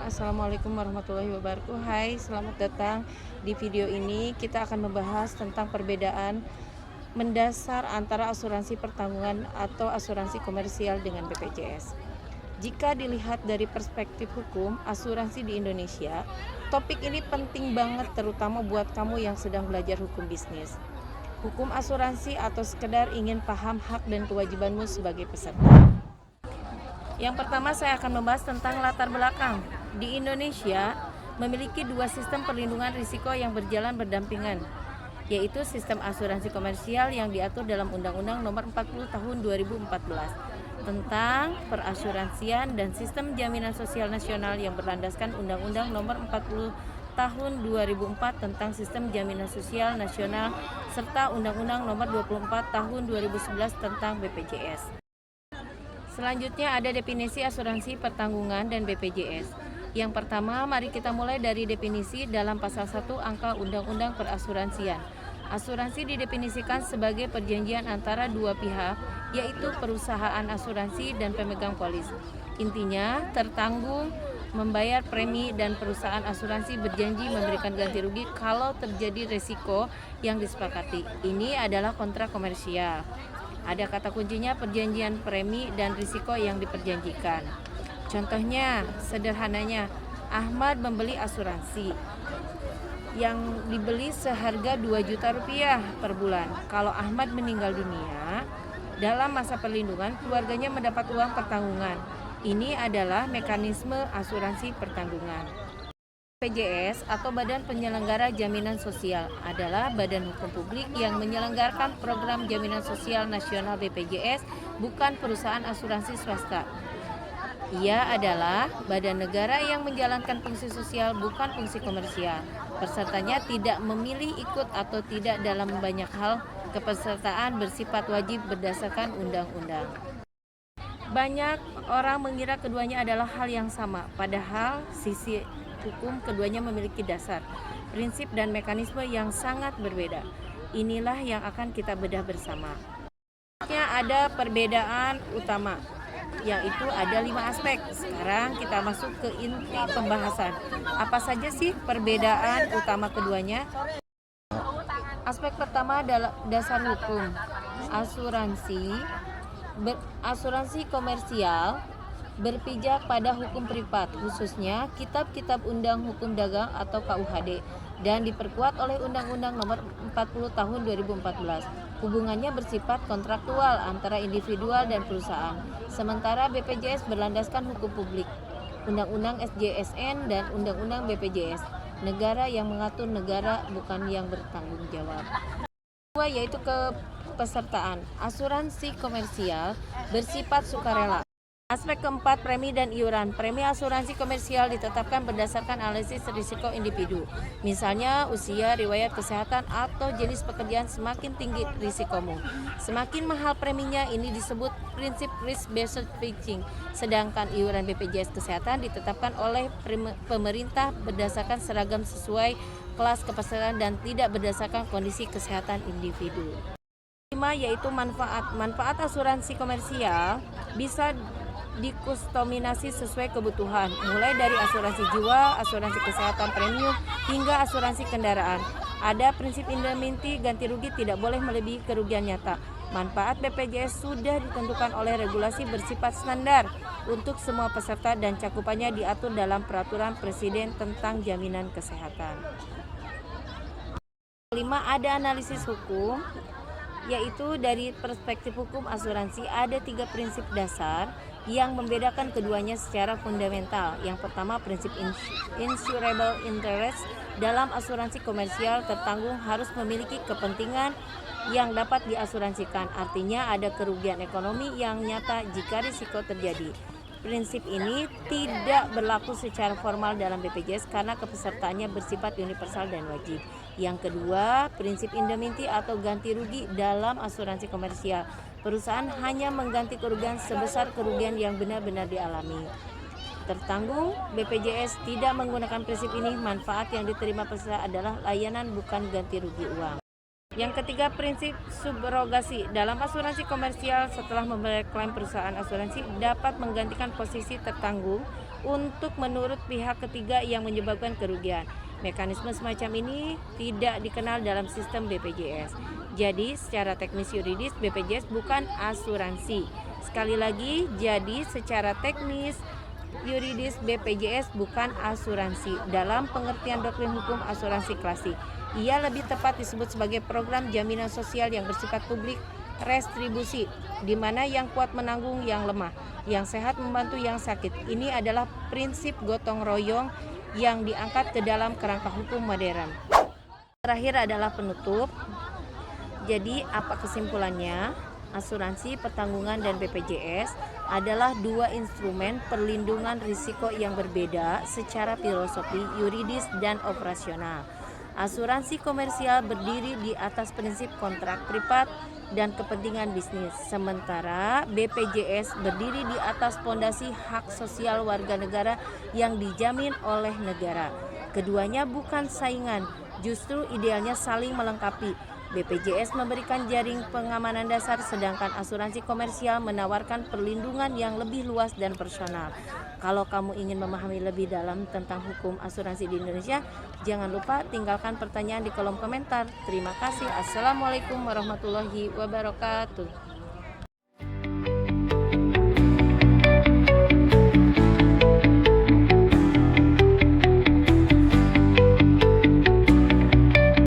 Assalamualaikum warahmatullahi wabarakatuh. Hai, selamat datang di video ini. Kita akan membahas tentang perbedaan mendasar antara asuransi pertanggungan atau asuransi komersial dengan BPJS. Jika dilihat dari perspektif hukum asuransi di Indonesia, topik ini penting banget terutama buat kamu yang sedang belajar hukum bisnis. Hukum asuransi atau sekedar ingin paham hak dan kewajibanmu sebagai peserta. Yang pertama saya akan membahas tentang latar belakang. Di Indonesia memiliki dua sistem perlindungan risiko yang berjalan berdampingan, yaitu sistem asuransi komersial yang diatur dalam Undang-Undang Nomor 40 Tahun 2014 tentang perasuransian dan sistem jaminan sosial nasional yang berlandaskan Undang-Undang Nomor 40 Tahun 2004 tentang sistem jaminan sosial nasional serta Undang-Undang Nomor 24 Tahun 2011 tentang BPJS. Selanjutnya ada definisi asuransi pertanggungan dan BPJS. Yang pertama, mari kita mulai dari definisi dalam pasal 1 angka Undang-Undang Perasuransian. Asuransi didefinisikan sebagai perjanjian antara dua pihak, yaitu perusahaan asuransi dan pemegang polis. Intinya, tertanggung membayar premi dan perusahaan asuransi berjanji memberikan ganti rugi kalau terjadi resiko yang disepakati. Ini adalah kontrak komersial. Ada kata kuncinya perjanjian premi dan risiko yang diperjanjikan. Contohnya, sederhananya, Ahmad membeli asuransi yang dibeli seharga 2 juta rupiah per bulan. Kalau Ahmad meninggal dunia, dalam masa perlindungan keluarganya mendapat uang pertanggungan. Ini adalah mekanisme asuransi pertanggungan. BPJS atau Badan Penyelenggara Jaminan Sosial adalah badan hukum publik yang menyelenggarakan program jaminan sosial nasional BPJS, bukan perusahaan asuransi swasta. Ia adalah badan negara yang menjalankan fungsi sosial, bukan fungsi komersial. Pesertanya tidak memilih ikut atau tidak dalam banyak hal. Kepesertaan bersifat wajib berdasarkan undang-undang. Banyak orang mengira keduanya adalah hal yang sama, padahal sisi hukum keduanya memiliki dasar, prinsip dan mekanisme yang sangat berbeda. Inilah yang akan kita bedah bersama. Ada perbedaan utama, yaitu ada 5 aspek. Sekarang kita masuk ke inti pembahasan. Apa saja sih perbedaan utama keduanya? Aspek pertama adalah dasar hukum. Asuransi komersial berpijak pada hukum privat, khususnya Kitab-Kitab Undang Hukum Dagang atau KUHD, dan diperkuat oleh Undang-Undang Nomor 40 Tahun 2014. Hubungannya bersifat kontraktual antara individual dan perusahaan. Sementara BPJS berlandaskan hukum publik, Undang-Undang SJSN dan Undang-Undang BPJS. Negara yang mengatur, negara bukan yang bertanggung jawab. Kedua yaitu kepesertaan. Asuransi komersial bersifat sukarela. Aspek keempat, premi dan iuran. Premi asuransi komersial ditetapkan berdasarkan analisis risiko individu. Misalnya usia, riwayat kesehatan, atau jenis pekerjaan. Semakin tinggi risikomu, semakin mahal preminya. Ini disebut prinsip risk-based pricing. Sedangkan iuran BPJS Kesehatan ditetapkan oleh pemerintah berdasarkan seragam sesuai kelas kepesertaan dan tidak berdasarkan kondisi kesehatan individu. Kelima yaitu manfaat. Manfaat asuransi komersial bisa dikustomisasi sesuai kebutuhan, mulai dari asuransi jiwa, asuransi kesehatan premium, hingga asuransi kendaraan. Ada prinsip indemnity, ganti rugi tidak boleh melebihi kerugian nyata. Manfaat BPJS sudah ditentukan oleh regulasi bersifat standar untuk semua peserta dan cakupannya diatur dalam Peraturan Presiden tentang Jaminan Kesehatan. Kelima, ada analisis hukum, yaitu dari perspektif hukum asuransi ada 3 prinsip dasar yang membedakan keduanya secara fundamental. Yang pertama, prinsip insurable interest. Dalam asuransi komersial, tertanggung harus memiliki kepentingan yang dapat diasuransikan. Artinya ada kerugian ekonomi yang nyata jika risiko terjadi. Prinsip ini tidak berlaku secara formal dalam BPJS karena kepesertaannya bersifat universal dan wajib. Yang kedua, prinsip indemnity atau ganti rugi dalam asuransi komersial. Perusahaan hanya mengganti kerugian sebesar kerugian yang benar-benar dialami. Tertanggung, BPJS tidak menggunakan prinsip ini. Manfaat yang diterima peserta adalah layanan, bukan ganti rugi uang. Yang ketiga, prinsip subrogasi. Dalam asuransi komersial, setelah membayar klaim perusahaan asuransi dapat menggantikan posisi tertanggung untuk menurut pihak ketiga yang menyebabkan kerugian. Mekanisme semacam ini tidak dikenal dalam sistem BPJS. Jadi secara teknis yuridis BPJS bukan asuransi. Sekali lagi, jadi secara teknis yuridis BPJS bukan asuransi dalam pengertian doktrin hukum asuransi klasik. Ia lebih tepat disebut sebagai program jaminan sosial yang bersifat publik restribusi, di mana yang kuat menanggung yang lemah, yang sehat membantu yang sakit. Ini adalah prinsip gotong royong yang diangkat ke dalam kerangka hukum modern. Terakhir adalah penutup. Jadi apa kesimpulannya? Asuransi pertanggungan dan BPJS adalah dua instrumen perlindungan risiko yang berbeda secara filosofi, yuridis, dan operasional. Asuransi komersial berdiri di atas prinsip kontrak privat dan kepentingan bisnis, sementara BPJS berdiri di atas fondasi hak sosial warga negara yang dijamin oleh negara. Keduanya bukan saingan, justru idealnya saling melengkapi. BPJS memberikan jaring pengamanan dasar, sedangkan asuransi komersial menawarkan perlindungan yang lebih luas dan personal. Kalau kamu ingin memahami lebih dalam tentang hukum asuransi di Indonesia, jangan lupa tinggalkan pertanyaan di kolom komentar. Terima kasih. Assalamualaikum warahmatullahi wabarakatuh.